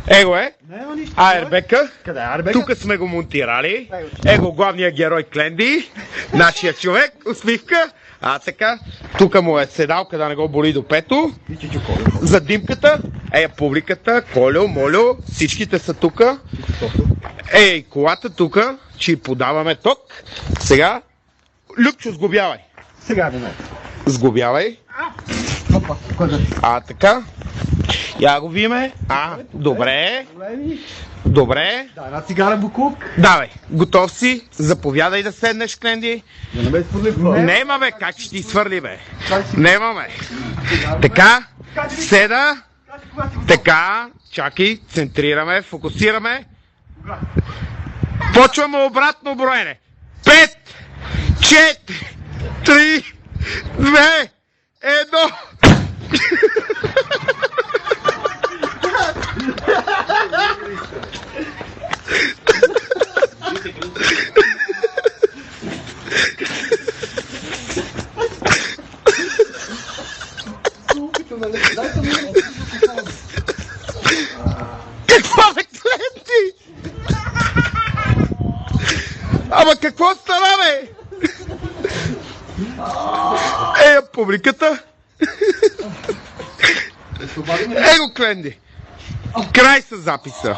Его е. Айрбека. Къде е Айрбека? Тук сме го монтирали. Его главният герой Кленди. Нашия човек. Усмивка. Така. Тук му е седалка да не го боли до пето. За димката. Публиката. Колю, Молю. Всичките са тук. Колата тук. Че подаваме ток. Сега. Любчо, сглобявай. Сега да не. Сглобявай. Така. Я го виме. Добре. Добре. Да, една цигара буклук. Давай. Готов си. Заповядай да седнеш, Кленди. Да не ме свърли в това. Нема, бе. Как ще ти свърли, бе? Нема, бе. Така. Седа. Така. Чакай. Центрираме. Фокусираме. Почваме обратно броене. 5, 4, 3, 2, 1. Какво бе, Кленди? Ама какво стана, бе? Публиката. Его, Кленди. Край с записа.